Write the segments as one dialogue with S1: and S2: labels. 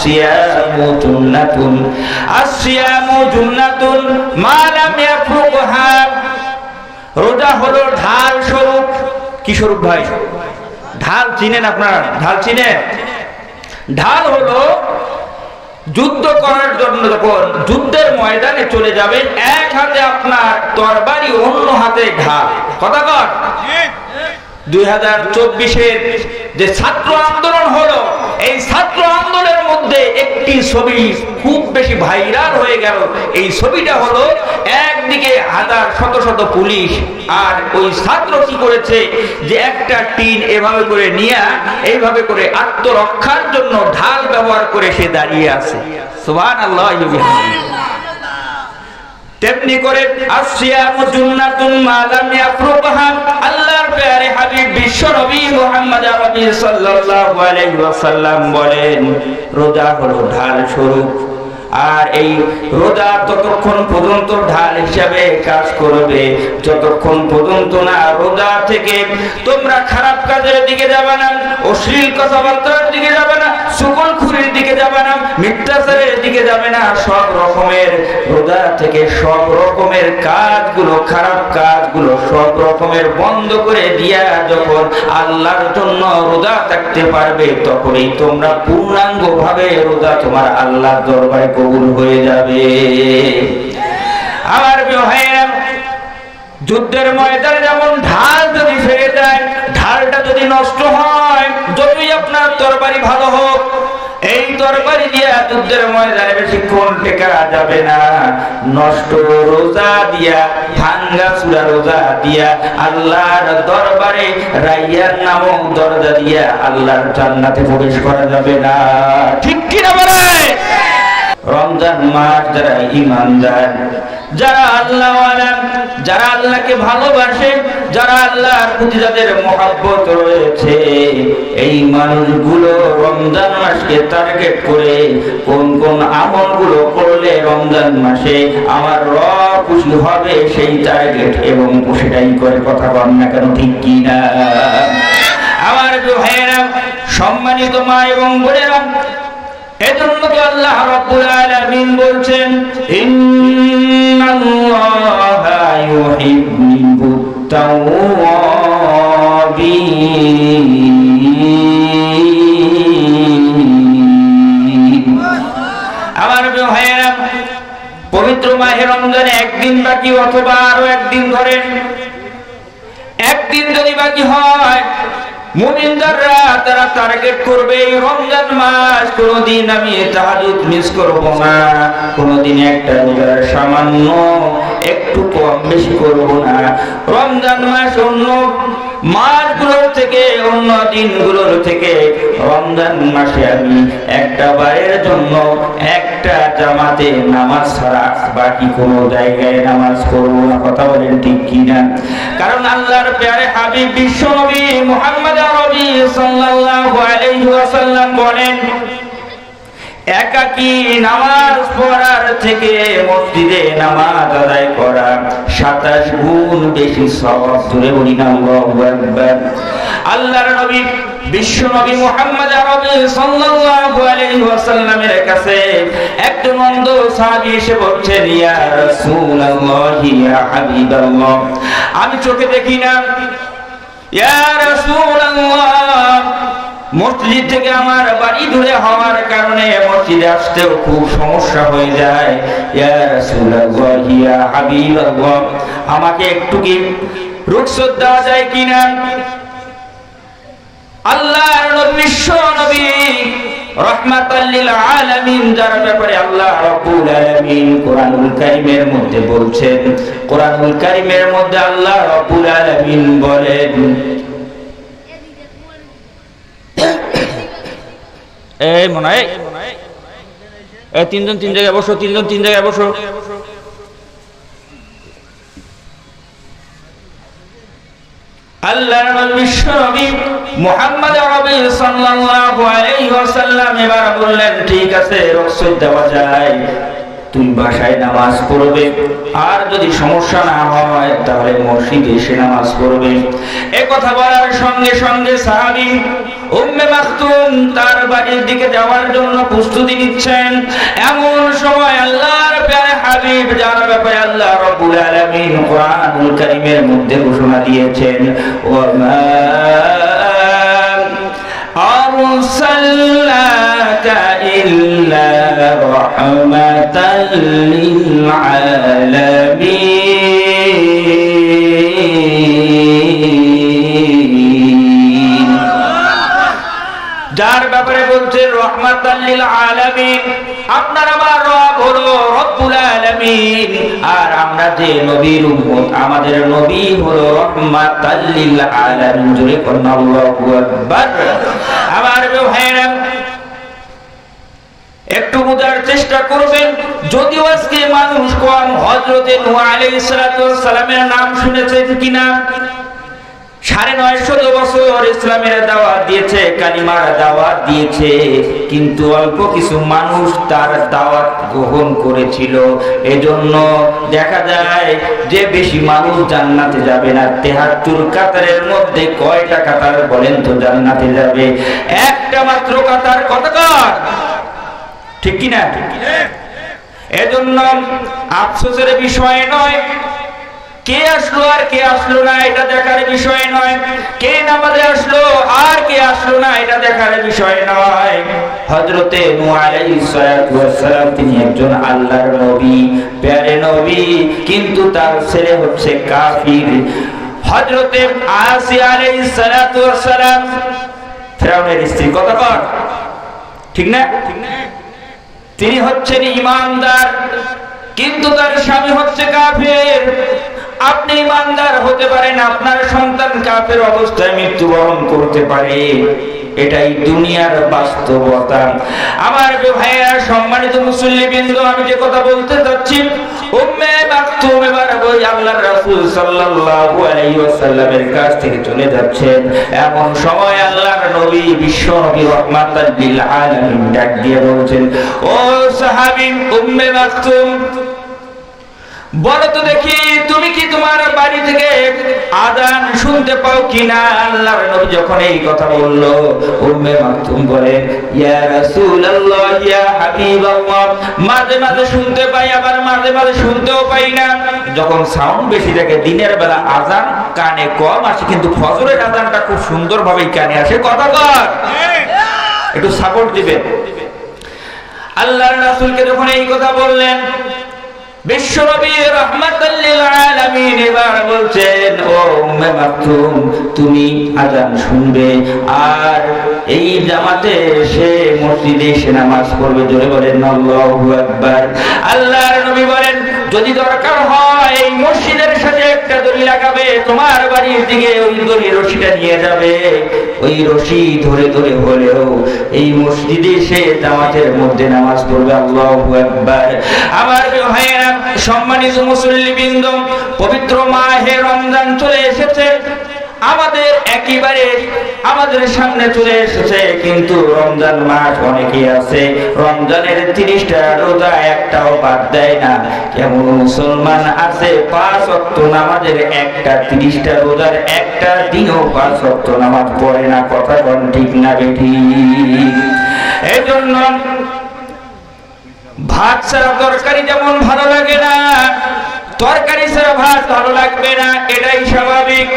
S1: আসসিয়ামু জুন্নাতুন আসসিয়ামু জুন্নাতুন মা লাম ইয়াফরুকহা। রোজা হলো ঢাল স্বরূপ। কি স্বরূপ ভাই? ঢাল চিনেন আপনারা? ঢাল চিনেন? ঢাল হলো যুদ্ধ করার জন্য যখন যুদ্ধের ময়দানে চলে যাবেন, এক হাতে আপনার তরবারি, অন্য হাতে ঢাল। কথা কর। 2024-এর যে ছাত্র আন্দোলন হলো, এই ছাত্র আন্দোলনের মধ্যে একটি ছবি খুব বেশি ভাইরাল হয়ে গেল। এই ছবিটা হলো একদিকে হাজার শত শত পুলিশ, আর ওই ছাত্র কি করেছে যে একটা টিন এভাবে করে নিয়ে এইভাবে করে আত্মরক্ষার জন্য ঢাল ব্যবহার করে সে দাঁড়িয়ে আছে। সুবহানাল্লাহ। তেমনি করে আসসিয়ামু জুন্নাতুন মা লাম ইয়াফরুকহা। আল্লাহর প্যারে হাবিব বিশ্ব নবী মুহাম্মদ আরবি সাল্লাল্লাহু আলাইহি ওয়াসাল্লাম বলেন, রোজা হলো ঢাল স্বরূপ। আর এই রোজা ততক্ষণ পর্যন্ত ঢাল হিসাবে কাজ করবে যতক্ষণ পর্যন্ত না রোজা থেকে তোমরা খারাপ কাজের দিকে যাবে না, অশ্লীল কথাবার্তার দিকে যাবে না, সুকলখুরির দিকে যাবে না, মিথ্যাচারের দিকে যাবে না। সব রকমের রোজা থেকে সব রকমের কাজগুলো, খারাপ কাজগুলো সব রকমের বন্ধ করে দিয়া যখন আল্লাহর জন্য রোজা থাকতে পারবে, তখনই তোমরা পূর্ণাঙ্গ ভাবে রোজা তোমার আল্লাহর দরবারে কবুল হয়ে যাবে। আমার ভাইয়েরা, যুদ্ধের ময়দানে যেমন ঢাল যদি ফেলে যায়, ঢালটা যদি নষ্ট হয়, যতই আপনার তরবারি ভালো হোক, এই তরবারি দিয়া যুদ্ধের ময়দানে বেশিক্ষণ টেকা যাবে না। নষ্ট রোজা দিয়া, ভাঙ্গা চূড়া রোজা দিয়া আল্লাহর দরবারে রাইয়ান নামক দরজা দিয়া আল্লাহর জান্নাতে প্রবেশ করা যাবে না। ঠিক কিনা বলে? রমজান মাস যারা ঈমানদার, যারা আল্লাহওয়ালা, যারা আল্লাহকে ভালোবাসে, যারা আল্লাহর প্রতি যাদের মহব্বত রয়েছে, এই মানুষগুলো রমজান মাসকে টার্গেট করে কোন কোন আমলগুলো করলে রমজান মাসে আমার রব খুশি হবে সেই টার্গেট এবং সেটাই করে। কথা বল না কেন? ঠিক কি না? আমার ভাইয়েরা, সম্মানিত মা এবং বোনেরা, এজন্য তো আল্লাহ রাব্বুল আলামিন বলছেন, ইন্নাল্লাহা ইউহিব্বুত তাওয়াবিন। আমার ভাইয়েরা, পবিত্র মাহে রমজানে একদিন বাকি অথবা আরো একদিন ধরেন, একদিন যদি বাকি হয়, মুমিনরা তারা টার্গেট করবে এই রমজান মাস কোনদিন আমি তাহাজ্জুদ মিস করব না, কোনদিন একটা রোজার সামান্য একটু কম বেশি করব না। রমজান মাস অন্য মাসগুলোর থেকে, অন্য দিনগুলোর থেকে রমজান মাসে আমি একটা বারের জন্য একটা জামাতে নামাজ ছাড়া বাকি কোনো জায়গায় নামাজ পড়ব না। কথা বলেন ঠিক কিনা? কারণ আল্লাহর প্যারে হাবিব বিশ্ব নবী মুহাম্মদ আরবি সাল্লাল্লাহু আলাইহি ওয়াসাল্লাম বলেন, একাকী নামাজ পড়ার থেকে মসজিদে নামাজ আদায় করা 27 গুণ বেশি সওয়াব। ধরে বলি না আল্লাহু আকবার। আল্লাহর নবী বিশ্ব নবী মুহাম্মদ আরবি সাল্লাল্লাহু আলাইহি ওয়াসাল্লামের কাছে একজন অন্ধ সাহাবী এসে বলছেন, ইয়া রাসূলুল্লাহ, ইয়া হাবিবাল্লাহ, আমি চোখে দেখি না, ইয়া রাসূলুল্লাহ, মসজিদ থেকে আমার বাড়ি দূরে হওয়ার কারণে মসজিদে আসতেও খুব সমস্যা হয়ে যায়। ইয়া রাসূলুল্লাহ, ইয়া হাবিবাল্লাহ, আমাকে একটু কি রুখসত দেওয়া যায় কিনা? আল্লাহর বিশ্ব নবী রাহমাতাল লিল আলামিন, যার ব্যাপারে আল্লাহ রাব্বুল আলামিন কোরআনুল কারীমের মধ্যে বলছেন, কোরআনুল কারীমের মধ্যে আল্লাহ রাব্বুল আলামিন বলেন, এই মনে হয় তিনজন তিন জায়গায় বসো, তিনজন তিন জায়গায় বসো। আল্লাহর বিশ্ব নবী মুহাম্মদ আরবি সাল্লাল্লাহু আলাইহি ওয়াসাল্লাম এবার বললেন, ঠিক আছে, রুখসত দেওয়া যায়, তুমি বাসায় নামাজ পড়বে, আর যদি সমস্যা না হয় তাহলে মসজিদে এসে নামাজ পড়বে। এই কথা বলার সঙ্গে সঙ্গে সাহাবী উম্মে মাকতুম তার বাড়ির দিকে যাওয়ার জন্য প্রস্তুতি নিচ্ছেন। এমন সময় আল্লাহর প্যারে হাবিব যার ব্যাপারে আল্লাহ রাব্বুল আলামিন কোরআনুল কারীমের মধ্যে ঘোষণা দিয়েছেন, ওয়া আরসালনাকা ইল্লা রাহমাতাল লিল আলামিন। যার ব্যাপারে বলছেন রাহমাতাল লিল আলামিন, আপনার আমার রব হলো রব্বুল আলামিন, আর আমরা যে নবীর উম্মত আমাদের নবী হলো রাহমাতাল লিল আলামিন। জোরে বলুন আল্লাহু আকবার। আমার ভাইরা একটু বোঝার চেষ্টা করবেন, যদিও আজকে মানুষ কম হযরতে নূহ আলাইহিস সালাতু ওয়াস সালামের নাম শুনেছেন কিনা? 950 বছর ইসলামের দাওয়াত দিয়েছে, কালিমার দাওয়াত দিয়েছে, কিন্তু অল্প কিছু মানুষ তার দাওয়াত গ্রহণ করেছিল। এজন্য দেখা যায় যে বেশি মানুষ জান্নাতে যাবে না। 73 কাতারের মধ্যে কয়টা কাতার বলেন তো জান্নাতে যাবে? একটা মাত্র কাতার। কতবার? ঠিক কি না? এজন্য আফসোসের বিষয় নয় কে আসলো আর কে আসলো না এটা দেখার বিষয় নয়, কে নামাজে আসলো আর কে আসলো না এটা দেখার বিষয় নয়। হযরতে নূহ আলাইহিস সালাতু ওয়াস সালাম তিনি একজন আল্লাহর নবী, প্যারে নবী, কিন্তু তার ছেলে হচ্ছে কাফির। হযরতে আসিয়া আলাইহিস সালাতু ওয়াস সালাম ফিরআউনের স্ত্রী, কথা বল ঠিক না? তিনি হচ্ছেন ঈমানদার, কিন্তু তার স্বামী হচ্ছে কাফের। আপনি ঈমানদার হতে পারেন, আপনার সন্তান কাফের অবস্থায় মৃত্যুবরণ করতে পারে, এটাই দুনিয়ার বাস্তবতা। আমার ভাইয়েরা, সম্মানিত মুসল্লিবৃন্দ, আমি যে কথা বলতে যাচ্ছি, উম্মে মাকতুম এবার ওই আল্লাহর রাসূল সাল্লাল্লাহু আলাইহি ওয়াসাল্লামের কাছ থেকে চলে যাচ্ছেন। এমন সময় আল্লাহর নবী, বিশ্ব নবী রাহমাতাল লিল আলামিন ডাক দিয়ে বলছেন, ও সাহাবী উম্মে মাকতুম, বলো তো দেখি তুমি কি তোমার বাড়ি থেকে আযান শুনতে পাও কিনা? আল্লাহর নবী যখন এই কথা বলল, উম্মে মাকতুম বলে, ইয়া রাসূলুল্লাহ, ইয়া হাবিবাল্লাহ, মাঝে মাঝে শুনতে পাই, আবার মাঝে মাঝে শুনতেও পাই না। যখন সাউন্ড বেশি থাকে দিনের বেলা আযান কানে কম আসে, কিন্তু ফজরের আযানটা খুব সুন্দরভাবে কানে আসে। কথা বল, একটু সাপোর্ট দিবেন। আল্লাহর রাসূলকে যখন এই কথা বললেন, বিশ্বনবী রাহমাতাল লিল আলামিন এবার বলছেন, ও উম্মে মাকতুম, তুমি আযান শুনবে আর এই জামাতে এসে মসজিদে এসে নামাজ পড়বে। জোরে বলেন আল্লাহু আকবার। আল্লাহর নবী বলেন, যদি দরকার হয় এই মসজিদের সাথে একটা দড়ি লাগাবে, তোমার বাড়ির দিকে ওই দড়ি রশিটা নিয়ে যাবে, ওই রশি ধরে ধরে হলেও এই মসজিদে এসে জামাতের মধ্যে নামাজ পড়বে। আল্লাহু আকবার। আমার ভাইয়েরা, সম্মানিত মুসল্লিবৃন্দ, পবিত্র মাহে রমজান চলে এসেছে, আমাদের একেবারে আমাদের সামনে চলে এসেছে, কিন্তু রমজান মাস অনেকেই আছে রমজানের 30টা রোজা একটাও বাদ দেয় না। কেমন মুসলমান আছে 5 ওয়াক্ত নামাজের একটা 30টা রোজার একটা দিনও 5 ওয়াক্ত নামাজ পড়ে না। কথা কোন ঠিক না বেঠি? এই জন্য ভাত ছাড়া তরকারি যেমন ভালো লাগে না, তরকারি ছাড়া ভাত ভালো লাগবে না, এটাই স্বাভাবিক।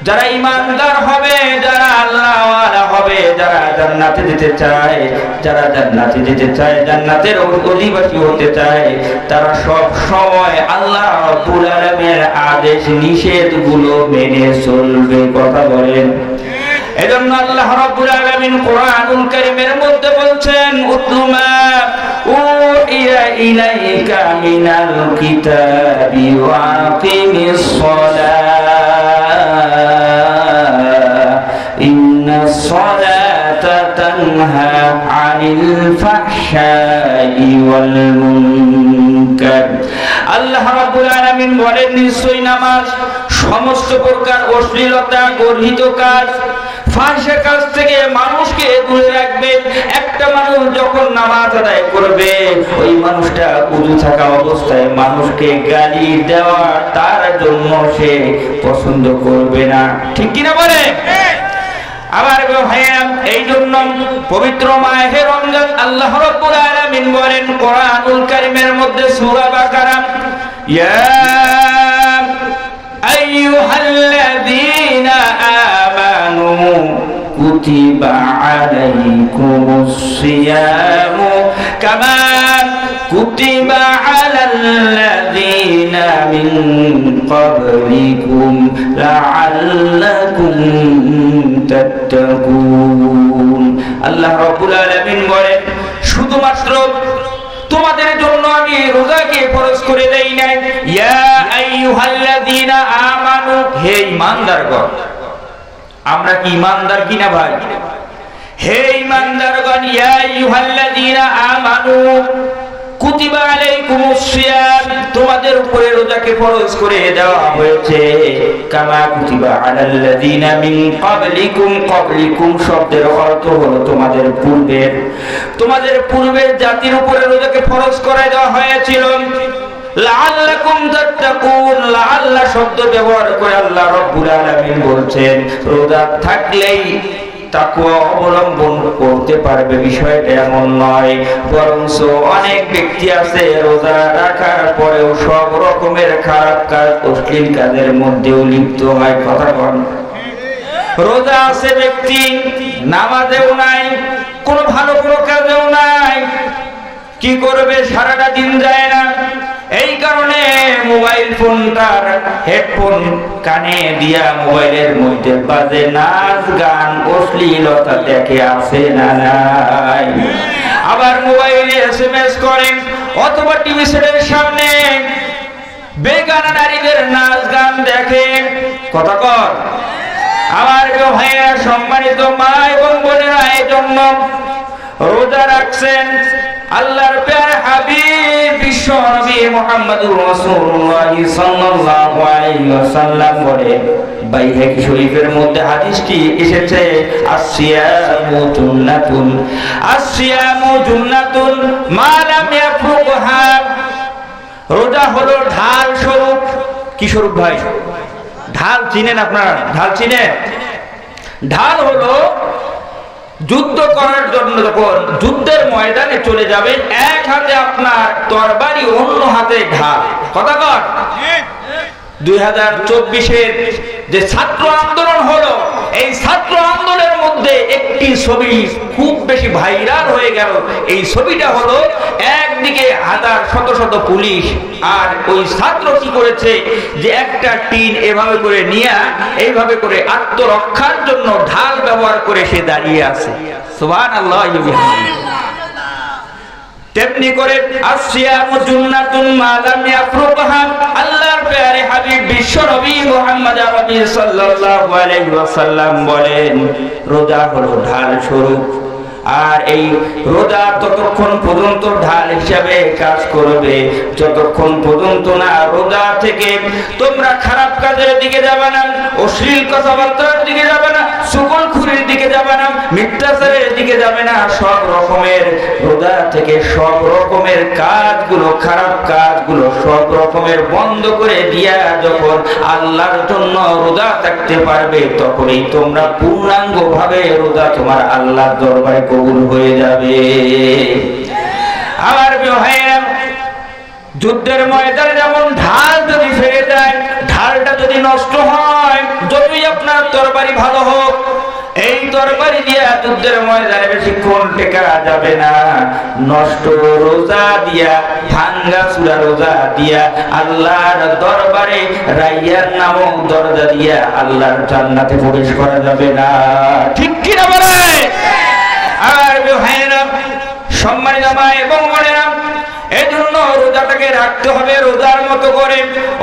S1: যারা ঈমানদার হবে, যারা আল্লাহওয়ালা হবে, যারা জান্নাতে যেতে চায়, যারা জান্নাতে যেতে চায়, জান্নাতের অধিবাসী হতে চায়, তারা সব সময় আল্লাহ রাব্বুল আলামিনের আদেশ নিষেধগুলো মেনে চলবে। কথা বলেন। এজন্য আল্লাহ রাব্বুল আলামিন কোরআনুল কারীমের মধ্যে বলছেন, উতলুমা উহিয়া ইলাইকা মিনাল কিতাবি ওয়া আকিমিস সালাহ ইন্নাস সালাতা তানহা আনিল ফাহশাই ওয়াল মুনকার। আল্লাহ রাব্বুল আলামিন বলেন, নিশ্চয়ই নামাজ সমস্ত প্রকার অশ্লীলতা, গর্হিত কাজ, ফাঁসের কাজ থেকে মানুষকে দূরে রাখবে। একটা মানুষ যখন নামাজ আদায় করবে, ওই মানুষটা উযু থাকা অবস্থায় মানুষকে গালি দেওয়া তার জন্য সে পছন্দ করবে না। ঠিক কিনা বলে? আবার ভাইয়া এই জন্য পবিত্র মাহে রমজান আল্লাহ রাব্বুল আলামিন বলেন কোরআনুল কারীমের মধ্যে সূরা বাকারা, ইয়া আইয়ুহাল্লাযীনা আমানু কুতিবা আলাইকুমুস সিয়ামু কামা কুতিবা আলাল্লাযীনা মিন ক্বাবলিকুম লাআল্লাকুম তাত্তাকুন। আল্লাহ রাব্বুল আলামিন বলেন শুধুমাত্র তোমাদের জন্য আমি রোজাকে ফরজ করে দেই নাই। ইয়া আইয়ুহাল্লাযীনা আমানু, হে ঈমানদারগণ। আমরা কি ঈমানদার কিনা ভাই? হে ঈমানদারগণ, ইয়া আইয়ুহাল্লাযীনা আমানু কুতিবা আলাইকুমুস সিয়াম, তোমাদের উপরে রোজাকে ফরজ করে দেওয়া হয়েছে। কামা কুতিবা আলাল্লাযীনা মিন ক্বাবলিকুম, ক্বাবলিকুম শব্দের অর্থ হলো তোমাদের পূর্বের জাতির উপরে রোজাকে ফরজ করে দেওয়া হয়েছিল। লাআল্লাকুম তাত্তাকুন, লাআল্লা শব্দ ব্যবহার করে আল্লাহ রাব্বুল আলামিন বলছেন রোজা থাকলেই তাকওয়া অবলম্বন করতে পারবে, বিষয়টা এমন নয়। বরঞ্চ অনেক ব্যক্তি আছে রোজা রাখার পরেও সব রকমের খারাপ কাজ, অশ্লীল কাজের মধ্যেও লিপ্ত হয়। কথা বল। রোজা আছে ব্যক্তি, নামাজেও নাই, কোনো ভালো কোনো কাজেও নাই, কি করবে? সারাটা দিন যায় না। এই কারণে মোবাইল ফোনটার হেডফোন কানে দিয়া মোবাইলের মধ্যে বাজে নাচ গান, অশ্লীলতা দেখে আছে না নাই। আবার মোবাইলে এসএমএস করেন অথবা টিভি সেটের সামনে বেগানা নারীদের নাচ গান দেখে। কথা কর। আমার ভাইয়া, সম্মানিত মা এবং বোনেরা, এই জন্য রোজা রাখছেন আল্লাহর প্যারা হাবিব বিশ্ব নবী মুহাম্মদুর রাসূলুল্লাহ সাল্লাল্লাহু আলাইহি ওয়াসাল্লাম বলেন, বাইহাকী শরীফের মধ্যে হাদিসটি এসেছে, আসসিয়ামু জুন্নাতুন, আসসিয়ামু জুন্নাতুন মা লাম ইয়াফরুকহা। রোজা হলো ঢাল স্বরূপ। কি স্বরূপ ভাই? ঢাল চিনেন আপনারা? ঢাল চিনেন? ঢাল হলো যুদ্ধ করার জন্য যখন যুদ্ধের ময়দানে চলে যাবেন, এক হাতে আপনার তরবারি, অন্য হাতে ঢাল। কথা কর। 2024-এর যে ছাত্র আন্দোলন হলো, এই ছাত্র আন্দোলনের মধ্যে একটি ছবি খুব বেশি ভাইরাল হয়ে গেল। এই ছবিটা হলো একদিকে হাজার শত শত পুলিশ, আর ওই ছাত্র কি করেছে যে একটা টিন এভাবে করে নিয়ে এইভাবে করে আত্মরক্ষার জন্য ঢাল ব্যবহার করে সে দাঁড়িয়ে আছে। সুবহানাল্লাহ। তেমনি করে আসসিয়ামু জুন্নাতুন মা লাম ইয়াফরুকহা, আল্লাহর প্যারে হাবিব বিশ্ব নবী মুহাম্মদ আরবি সাল্লাল্লাহু আলাইহি ওয়াসাল্লাম বলেন রোজা হলো ঢাল স্বরূপ। আর এই রোজা ততক্ষণ পর্যন্ত ঢাল হিসাবে কাজ করবে যতক্ষণ পর্যন্ত না রোজা থেকে তোমরা খারাপ কাজের দিকে যাবে না, অশ্লীল কথাবার্তার দিকে যাবে না, সুগলখুরির দিকে যাবে না, মিথ্যাচারের দিকে যাবে না। সব রকমের রোজা থেকে সব রকমের কাজগুলো, খারাপ কাজগুলো সব রকমের বন্ধ করে দিয়া যখন আল্লাহর জন্য রোজা থাকতে পারবে, তখনই তোমরা পূর্ণাঙ্গ ভাবে রোজা তোমার আল্লাহর দরবারে কবুল হয়ে যাবে। আমার ভাইয়েরা, যুদ্ধের ময়দানে যেমন ঢাল যদি ফেলে যায়, ঢালটা যদি নষ্ট হয়, যতই আপনার তরবারি ভালো হোক, এই তরবারি দিয়া যুদ্ধের ময়দানে বেশিক্ষণ টেকা যাবে না। নষ্ট রোজা দিয়া, ভাঙ্গা চূড়া রোজা দিয়া আল্লাহর দরবারে রাইয়ান নামক দরজা দিয়া আল্লাহর জান্নাতে প্রবেশ করা যাবে না। ঠিক কিনা বলে? আর ভাইয়েরা, সম্মানিত মা এবং বোনেরা, এই জন্য রোজাটাকে রাখতে হবে রোজার মতো করে।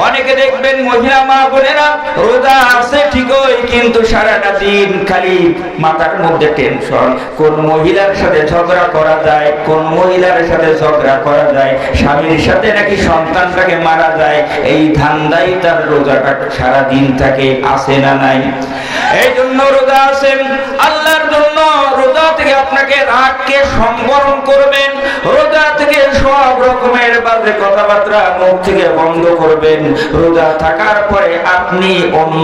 S1: অনেকে দেখবেন মহিলা মা বোনেরা রোজা আছে ঠিকই, কিন্তু সারাটা দিন খালি মাথার মধ্যে টেনশন। কোন মহিলার সাথে ঝগড়া করা যায়, কোন মহিলার সাথে ঝগড়া করা যায়, স্বামীর সাথে নাকি সন্তানটাকে মারা যায়, এই ধান্দাই তার রোজাটা সারা দিন থাকে। আছে না নাই? এই জন্য রোজা আছেন আল্লাহর জন্য। রোজা থেকে আপনাকে রাগকে সম্বরণ করবেন, রোজা থেকে সব রকমের বাজে কথাবার্তা মুখ থেকে বন্ধ করবেন। রোজা থাকার পরে আপনি অন্য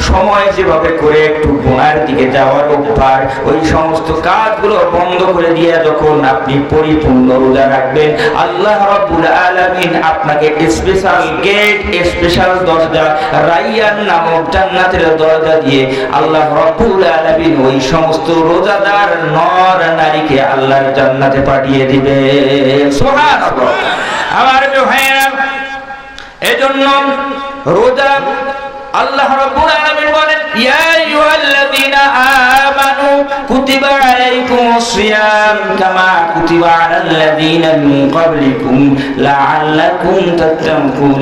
S1: সময় যেভাবে করে একটু গুনার দিকে যাওয়ার অভ্যাস, ওই সমস্ত কাজগুলো বন্ধ করে দিয়ে যখন আপনি পরিপূর্ণ রোজা রাখবেন, আল্লাহ রাব্বুল আলামিন আপনাকে স্পেশাল গেট, স্পেশাল দরজা, রাইয়ান নামক জান্নাতের দরজা দিয়ে আল্লাহ রাব্বুল আলামিন ওই সমস্ত রোজাদার নর নারীকে আল্লাহর জান্নাতে পাঠিয়ে দিবে। সুবহানাল্লাহ। আমার ভাইয়েরা, এজন্য রোজা আল্লাহ রাব্বুল আলামিন বলেন, ইয়া আইয়ুহাল্লাযীনা আমানু কুতিবা আলাইকুমুস সিয়াম কামা কুতিবা আলাল্লাযীনা মিন ক্বাবলিকুম লাআল্লাকুম তাত্তাকুন।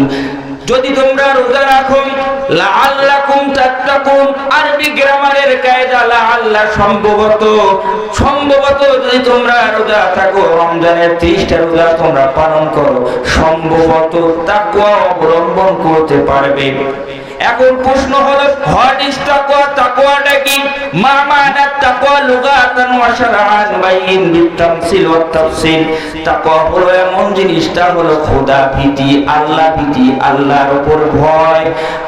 S1: যদি তোমরা রোজা রাখো, লাআল্লাকুম তাত্তাকুন, আরবি গ্রামারের কায়দা লাআল্লা সম্ভবত যদি তোমরা রোজা থাকো, রমজানের 30টা রোজা তোমরা পালন করো, সম্ভবত তাকওয়া অবলম্বন করতে পারবে। এখন প্রশ্ন হলো, হোয়াট ইজ তাকওয়া? তাকওয়াটা কি? মা মানা তাকওয়া লুগাতান ওয়া শারআন বাইন বিতামসিল ওয়া তাফসিল। তাকওয়া হলো এমন জিনিসটা হলো খোদা ভীতি, আল্লাহ ভীতি, আল্লাহর উপর ভয়।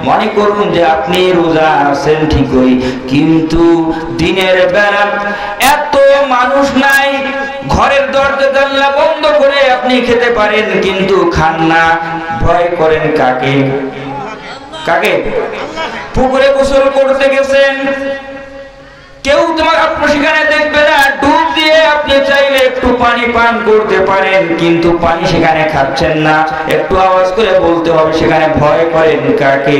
S1: মনে করুন যে আপনি রোজা আছেন ঠিকই, কিন্তু দিনের বেলা এত মানুষ নাই, ঘরের দরজা জানলা বন্ধ করে আপনি খেতে পারেন কিন্তু খান না। ভয় করেন কাকে? কাকে? পুকুরে গোসল করতে গেছেন, কেউ তোমার আপনি সেখানে দেখবে না, ডুব দিয়ে আপনি চাইলে একটু পানি পান করতে পারেন, কিন্তু পানি সেখানে খাচ্ছেন না, একটু আওয়াজ করে বলতে হবে, সেখানে ভয় করেন কাকে?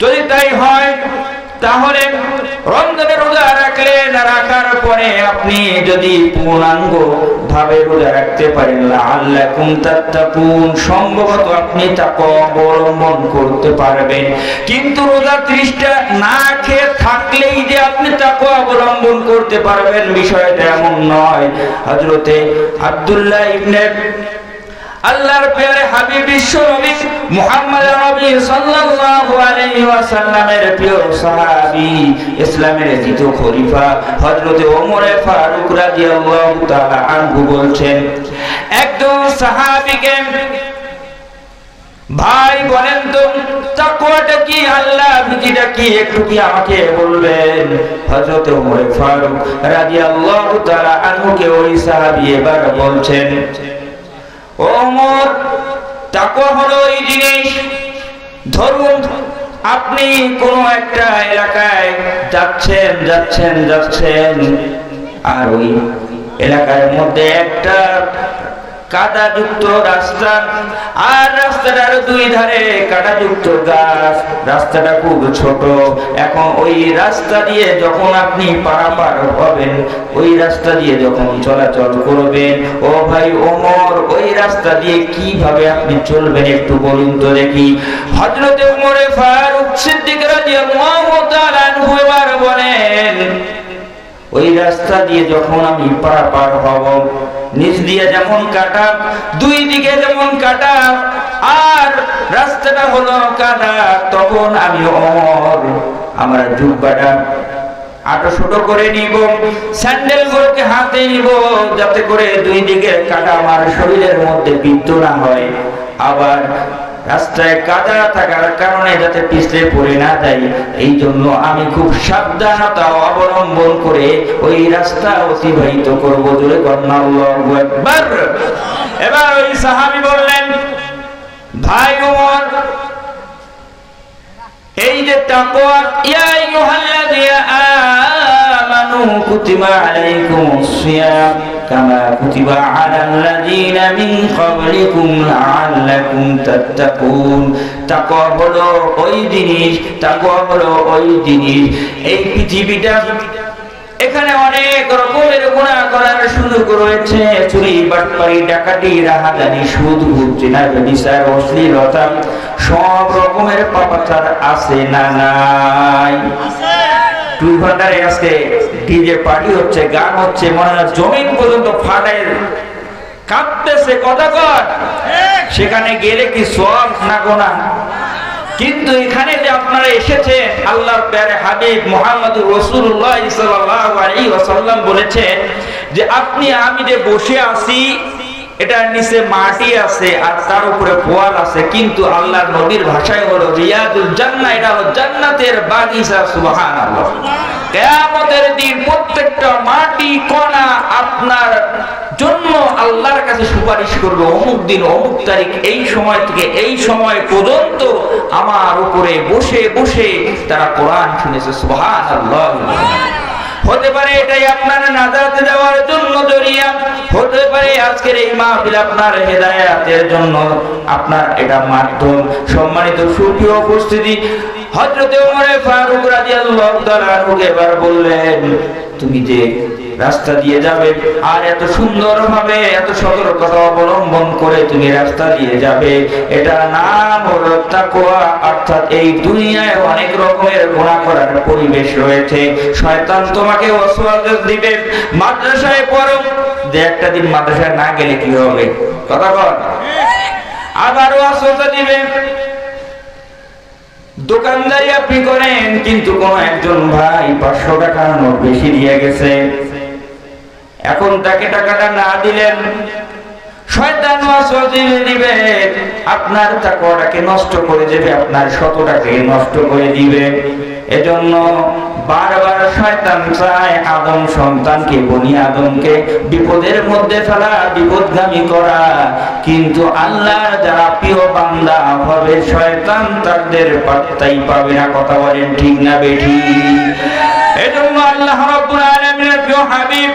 S1: যদি তাই হয় তাহলে রমজানের রোজা রাখলেন, রাখার পরে আপনি যদি পূর্ণাঙ্গ ভাবে রোজা রাখতে পারেন, লাআল্লাকুম তাত্তাকুন, সম্ভবত আপনি তাকওয়া অবলম্বন করতে পারবেন। কিন্তু রোজা 30টা না খেয়ে থাকলেই যে আপনি তাকওয়া অবলম্বন করতে পারবেন, বিষয়টা এমন নয়। হযরতে আব্দুল্লাহ ইবনে আল্লাহর প্রিয় হাবিব বিশ্ব নবী মুহাম্মদ নবী সাল্লাল্লাহু আলাইহি ওয়াসাল্লামের প্রিয় সাহাবী, ইসলামের দ্বিতীয় খলিফা হযরতে ওমর ফারুক রাদিয়াল্লাহু তাআলা আনহু বলছেন, একজন সাহাবীকে, ভাই বলেন তো তাকওয়াটা কি, আল্লাহ ভীতিটা কি, একটু কি আমাকে বলবেন? হযরতে ওমর ফারুক রাদিয়াল্লাহু তাআলা আনহুকে ওই সাহাবী এবার বলছেন, ওমর, তাকওয়া হলো এই জিনিস, ধরুন আপনি কোন একটা এলাকায় যাচ্ছেন আর ওই এলাকার মধ্যে একটা কাদাযুক্ত রাস্তা, আর রাস্তাটার দুই ধারে কাদাযুক্ত গাছ, রাস্তাটা খুব ছোট। এখন ওই রাস্তা দিয়ে যখন আপনি পারাপার হবেন, ওই রাস্তা দিয়ে যখন চলাচল করবেন, ও ভাই ওমর, ওই রাস্তা দিয়ে কিভাবে আপনি চলবেন একটু বলুন তো দেখি। হযরত ওমর ফারুক সিদ্দিক রাদিয়াল্লাহু তাআলা আনহু এবার বলেন, ওই রাস্তা দিয়ে যখন আমি পারাপার হব, নিচ দিয়ে যেমন কাটা, দুই দিকে যেমন কাটা, আর রাস্তাটা হলো কাদা, তখন আমি ওমর আমার জুব্বাটা আটো করে নিব, স্যান্ডেল গুলোকে হাতে নিব, যাতে করে দুই দিকের কাটা আমার শরীরের মধ্যে বিদ্ধ না হয়, আবার রাস্তায় কাদা থাকার কারণে যাতে পিছলে পড়ে না যাই, এই জন্য আমি খুব সাবধানতা অবলম্বন করে ওই রাস্তা অতিবাহিত করবো। জোরে করেন আল্লাহু আকবার। এবার ওই সাহাবী বললেন, ভাই ওমর, এই যে তাকওয়া, ইয়া আইয়ুহাল্লাযীনা আমানু কুতিবা আলাইকুমুস সিয়াম কামা কুতিবা আলাল্লাযীনা মিন ক্বাবলিকুম লাআল্লাকুম তাত্তাকুন। তাকওয়া হলো ওই জিনিস, এই পৃথিবীটা, এখানে অনেক রকমের গুনাহ করার সুযোগ রয়েছে, চুরি, বাটপারি, ডাকাতি, রাহাজানি, সুদ, ঘুষ, জিনা, ব্যভিচার, অশ্লীলতা, সব রকমের পাপাচার আছে না নাই? 2 ঘন্টায় আজকে ডিজে পার্টি হচ্ছে, গান হচ্ছে, মনে হয় জমিন পর্যন্ত ফাটায় কাঁপতেছে, কথা কর। সেখানে গেলে কি সওয়াব না গুনাহ? কিন্তু এখানে যে আপনারা এসেছেন, আল্লাহর প্যারে হাবিব মুহাম্মদুর রাসূলুল্লাহ সাল্লাল্লাহু আলাইহি ওয়াসাল্লাম বলেছেন যে আমি যে বসে আছি এটার নিচে মাটি আছে আর তার উপরে পোয়াল আছে, কিন্তু আল্লাহর নবীর ভাষায় হলো রিয়াদুল জান্নাহ, এটা হলো জান্নাতের বাগিচা। সুবহানাল্লাহ। কিয়ামতের দিন প্রত্যেকটা মাটি কণা আপনার জন্য আল্লাহর কাছে সুপারিশ করবে, অমুক দিন অমুক তারিখ এই সময় থেকে এই সময় পর্যন্ত আমার উপরে বসে বসে তারা কোরআন শুনেছে। সুবহানাল্লাহ। হতে পারে এটাই আপনার নাজাতে যাওয়ার জন্য জরিয়া, হতে পারে আজকের এই মাহফিল আপনার হেদায়েতের জন্য আপনার এটা মাধ্যম। সম্মানিত সুপ্রিয় উপস্থিতি, হযরত ওমর ফারুক রাদিয়াল্লাহু তাআলা এবার বললেন, তুমি যে রাস্তা দিয়ে যাবে আর এত সুন্দরভাবে এত সতর্কতা অবলম্বন করে তুমি রাস্তা দিয়ে যাবে, এটার নাম হলো তাকওয়া। অর্থাৎ এই দুনিয়ায় অনেক রকমের গুনাহ করার পরিবেশ রয়েছে, শয়তান তোমাকে ওয়াসওয়াসা দিবে। মাদ্রাসায় পড়ো, যে একটা দিন মাদ্রাসায় না গেলে কি হবে, কথা বল, আবার ওয়াসওয়াসা দিবে। দোকানদারি আপনি করেন, কিন্তু কোন একজন ভাই 500 টাকার নোট বেশি দিয়ে গেছে, এখন তাকে টাকাটা না দিলেন, শয়তান ওয়াসওয়াসা দিবে, আপনার তাকওয়াটাকে নষ্ট করে দেবে, আপনার 100 টাকাকে নষ্ট করে দিবে। এজন্য বারবার শয়তান চায় আদম সন্তানকে, বনি আদমকে বিপদের মধ্যে ফেলা, বিপদগামী করা, কিন্তু আল্লাহর যারা প্রিয় বান্দা হবে শয়তান তাদের পাত্তাই পাবে না। কথা বলেন ঠিক না বেঠিক? এজন্য আল্লাহ রাব্বুল আলামিনের প্রিয় হাবিব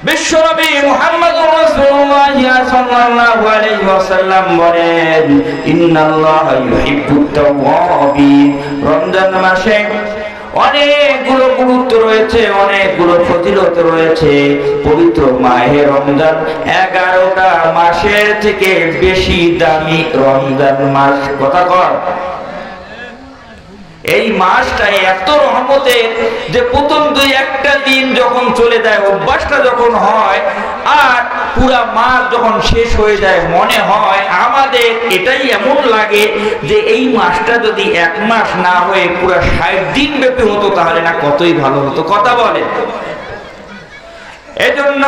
S1: বিশ্বনবী মুহাম্মদুর রাসূলুল্লাহ সাল্লাল্লাহু আলাইহি ওয়াসাল্লাম বলেন, ইন্নাল্লাহা ইউহিব্বুত তাওয়াবিন। রমজান মাসে অনেকগুলো গুরুত্ব রয়েছে, অনেকগুলো ফজিলত রয়েছে। পবিত্র মাহে রমজান 11টা মাসের থেকে বেশি দামি রমজান মাস। কথা কর, এই মাসটা এত রহমতের যে প্রথম 2-1টা দিন যখন চলে যায়, অভ্যাসটা যখন হয়, আর পুরা মাস যখন শেষ হয়ে যায়, মনে হয় আমাদের এটাই এমন লাগে যে এই মাসটা যদি 1 মাস না হয়ে পুরা 60 দিন ব্যাপী হতো তাহলে না কতই ভালো হতো। কথা বলে। এজন্য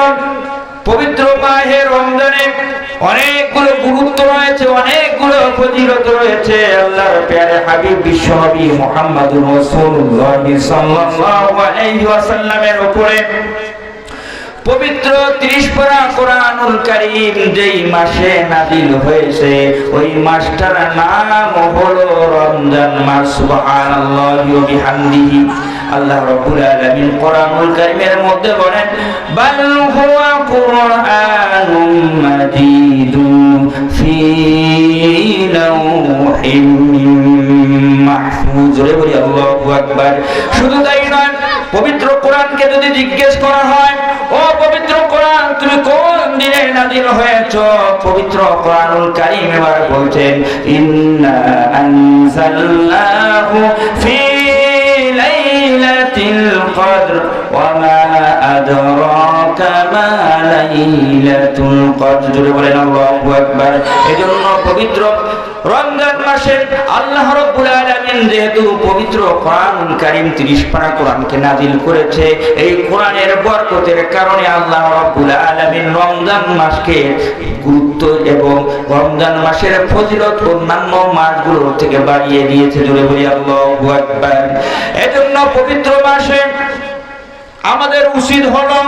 S1: পবিত্র মাহে রমজানে অনেকগুলো গুরুত্ব রয়েছে, অনেকগুলো ফজিলত রয়েছে। আল্লাহর প্যারে হাবিব বিশ্বনবী মুহাম্মদুর রাসূলুল্লাহ সাল্লাল্লাহু আলাইহি ওয়াসাল্লামের উপরে পবিত্র 30 পারা কোরআনুল কারীম যেই মাসে নাযিল হয়েছে, ওই মাসটার নাম হলো রমজান মাস। সুবহানাল্লাহি ওয়া বিহামদিহি। আল্লাহ রাব্বুল আলামিন কোরআনুল কারীমের মধ্যে বলেন, বাল হুয়া কুরআনুম মাজিদুন ফি লাওহিম মাহফুজ। জোরে বলি আল্লাহু আকবার। শুধু তাই নয়, পবিত্র কোরআনকে যদি জিজ্ঞেস করা হয়, ও পবিত্র কোরআন তুমি কোন দিনে নাযিল হয়েছো, পবিত্র কোরআনুল কারীম এবার বলছেন, ইন্না আনজালনাহু ফি লাইলাতিল কদর ওয়া মা আদরাকা মা লাইলাতুল কদর। জোরে বলেন আল্লাহু আকবার। এজন্য পবিত্র রমজান মাসে আল্লাহ রাব্বুল আলামিন যেহেতু পবিত্র কোরআনুল কারীম 30 পারা কোরআনকে নাযিল করেছে, এই কোরআনের বরকতের কারণে আল্লাহ রাব্বুল আলামিন রমজান মাসকে গুরুত্ব এবং রমজান মাসের ফজিলত অন্যান্য মাসগুলোর থেকে বাড়িয়ে দিয়েছে। জোরে বলি আল্লাহু আকবার। এজন্য পবিত্র মাসে আমাদের উচিত হলো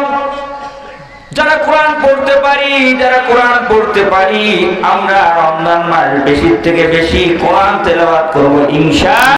S1: যারা কোরআন পড়তে পারি আমরা রমজান মাস বেশি থেকে বেশি কোরআন তেলাওয়াত করব ইনশাআল্লাহ।